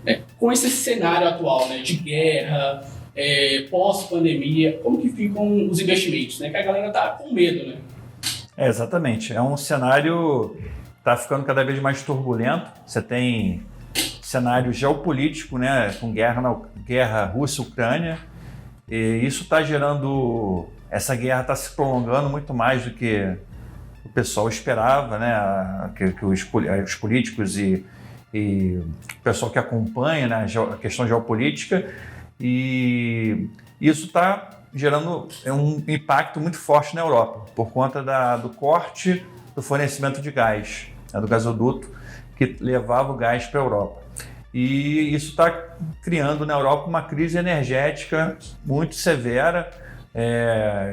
né? Com esse cenário atual, né, de guerra, pós-pandemia, como que ficam os investimentos, né? Que a galera tá com medo, né? Exatamente. É um cenário que está ficando cada vez mais turbulento. Você tem cenário geopolítico, né, com guerra Rússia-Ucrânia, e isso está gerando... Essa guerra está se prolongando muito mais do que o pessoal esperava, né, que os políticos e o pessoal que acompanha, né, a questão geopolítica, e isso está gerando um impacto muito forte na Europa, por conta do corte do fornecimento de gás, né, do gasoduto que levava o gás para a Europa. E isso está criando na Europa uma crise energética muito severa.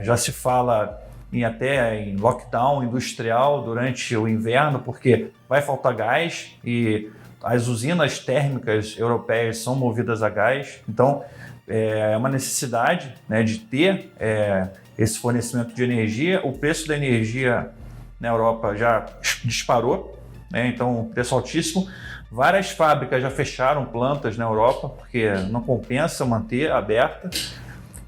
Já se fala até em lockdown industrial durante o inverno, porque vai faltar gás e as usinas térmicas europeias são movidas a gás. Então, é uma necessidade, né, de ter esse fornecimento de energia. O preço da energia na Europa já disparou, né, então preço altíssimo. Várias fábricas já fecharam plantas na Europa, porque não compensa manter aberta.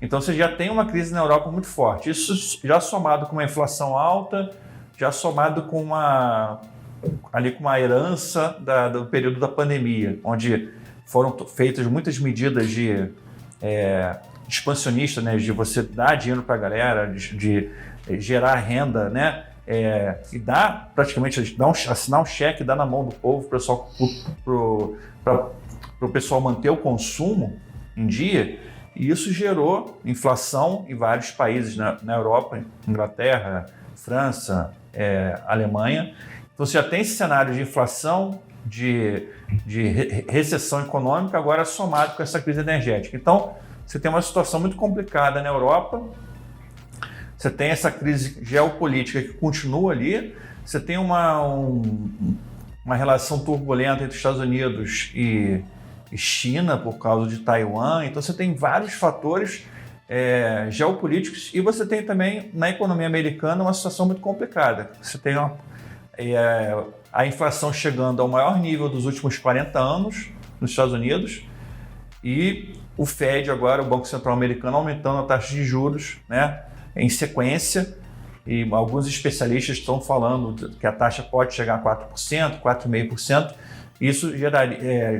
Então você já tem uma crise na Europa muito forte. Isso já somado com uma inflação alta, já somado com uma herança do período da pandemia, onde foram feitas muitas medidas de expansionista, né, de você dar dinheiro para a galera, de gerar renda, né, e dar praticamente, assinar um cheque, dar na mão do povo para o pessoal manter o consumo em dia, e isso gerou inflação em vários países na Europa, Inglaterra, França, Alemanha. Então você já tem esse cenário de inflação, de recessão econômica, agora somado com essa crise energética. Então você tem uma situação muito complicada na Europa. Você tem essa crise geopolítica que continua ali, você tem uma relação turbulenta entre Estados Unidos e China por causa de Taiwan. Então você tem vários fatores geopolíticos, e você tem também na economia americana uma situação muito complicada. Você tem a inflação chegando ao maior nível dos últimos 40 anos nos Estados Unidos, e o Fed agora, o Banco Central Americano, aumentando a taxa de juros, né, em sequência, e alguns especialistas estão falando que a taxa pode chegar a 4%, 4,5%. Isso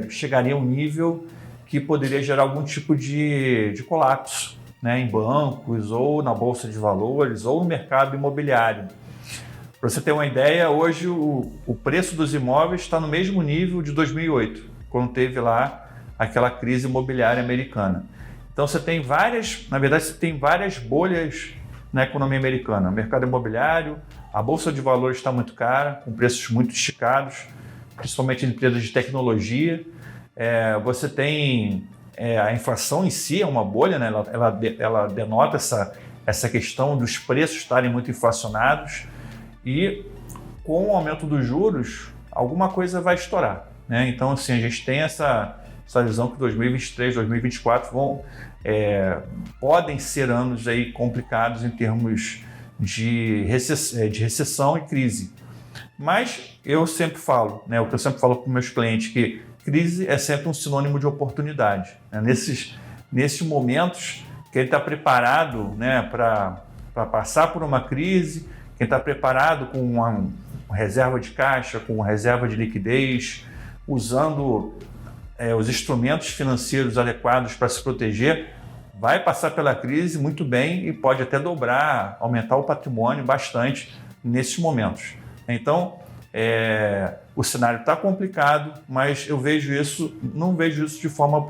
chegaria a um nível que poderia gerar algum tipo de colapso, né, em bancos, ou na Bolsa de Valores, ou no mercado imobiliário. Para você ter uma ideia, hoje o preço dos imóveis está no mesmo nível de 2008, quando teve lá aquela crise imobiliária americana. Então você tem várias bolhas na economia americana. O mercado imobiliário, a Bolsa de Valores está muito cara, com preços muito esticados, principalmente em empresas de tecnologia. Você tem a inflação em si, é uma bolha, né? Ela denota essa questão dos preços estarem muito inflacionados, e com o aumento dos juros, alguma coisa vai estourar, né? Então, assim, a gente tem essa visão que 2023, 2024 podem ser anos aí complicados em termos de recessão e crise. Mas eu sempre falo, né, o que eu sempre falo para os meus clientes, que crise é sempre um sinônimo de oportunidade, né? Nesses momentos, quem está preparado, né, para passar por uma crise, quem está preparado com uma reserva de caixa, com reserva de liquidez, usando os instrumentos financeiros adequados para se proteger, vai passar pela crise muito bem e pode até aumentar o patrimônio bastante nesses momentos. Então, o cenário está complicado, mas eu não vejo isso de forma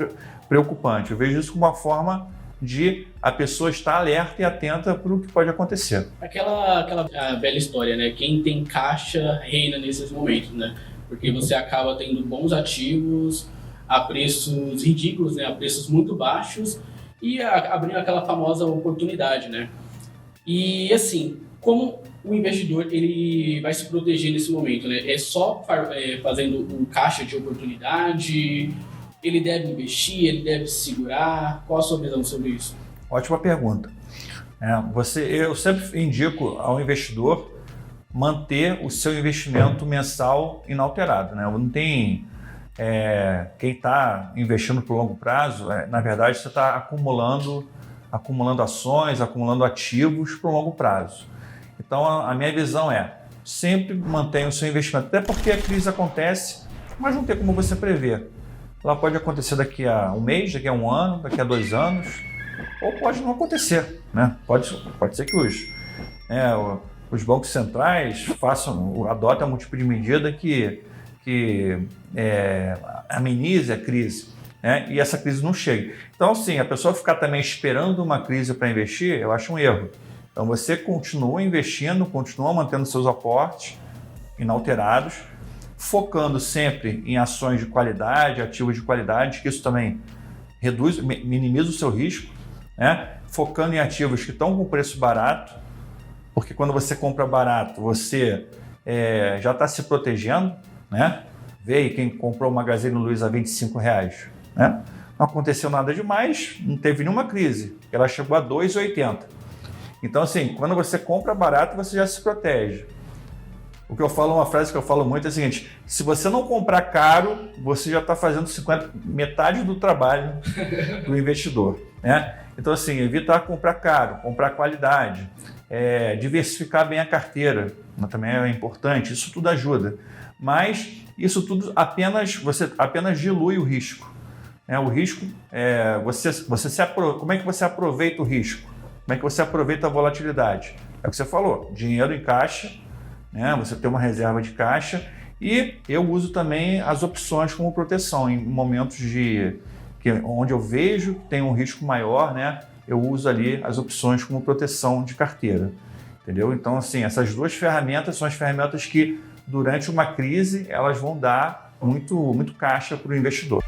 preocupante. Eu vejo isso como uma forma de a pessoa estar alerta e atenta para o que pode acontecer. Aquela velha história, né? Quem tem caixa reina nesses momentos, né? Porque você acaba tendo bons ativos a preços ridículos, né? A preços muito baixos, e abrindo aquela famosa oportunidade, né? E assim, como o investidor ele vai se proteger nesse momento, né? É só fazendo um caixa de oportunidade? Ele deve investir? Ele deve segurar? Qual a sua visão sobre isso? Ótima pergunta. Eu sempre indico ao investidor manter o seu investimento mensal inalterado, né? Não tem quem está investindo por longo prazo, na verdade, você está acumulando ações, acumulando ativos por longo prazo. Então, a minha visão sempre mantenha o seu investimento, até porque a crise acontece, mas não tem como você prever. Ela pode acontecer daqui a um mês, daqui a um ano, daqui a 2 anos, ou pode não acontecer, né? Pode ser que os bancos centrais adotem um tipo de medida que amenize a crise, né? E essa crise não chega. Então, sim, a pessoa ficar também esperando uma crise para investir, eu acho um erro. Então, você continua investindo, continua mantendo seus aportes inalterados, focando sempre em ações de qualidade, ativos de qualidade, que isso também minimiza o seu risco, né? Focando em ativos que estão com preço barato, porque quando você compra barato, você já está se protegendo, né? Vê aí quem comprou uma Magazine Luiza a R$25, né? Não aconteceu nada demais, não teve nenhuma crise, ela chegou a R$2,80. Então, assim, quando você compra barato, você já se protege. Uma frase que eu falo muito é a seguinte: se você não comprar caro, você já está fazendo metade do trabalho do investidor, né? Então, assim, evitar comprar caro, comprar qualidade, diversificar bem a carteira, também é importante, isso tudo ajuda. Mas isso tudo você apenas dilui o risco. O risco, como é que você aproveita o risco? Como é que você aproveita a volatilidade? É o que você falou, dinheiro em caixa, né? Você tem uma reserva de caixa, e eu uso também as opções como proteção em momentos onde eu vejo que tem um risco maior, né? Eu uso ali as opções como proteção de carteira, entendeu? Então, assim, essas 2 ferramentas são as ferramentas que, durante uma crise, elas vão dar muito caixa para o investidor.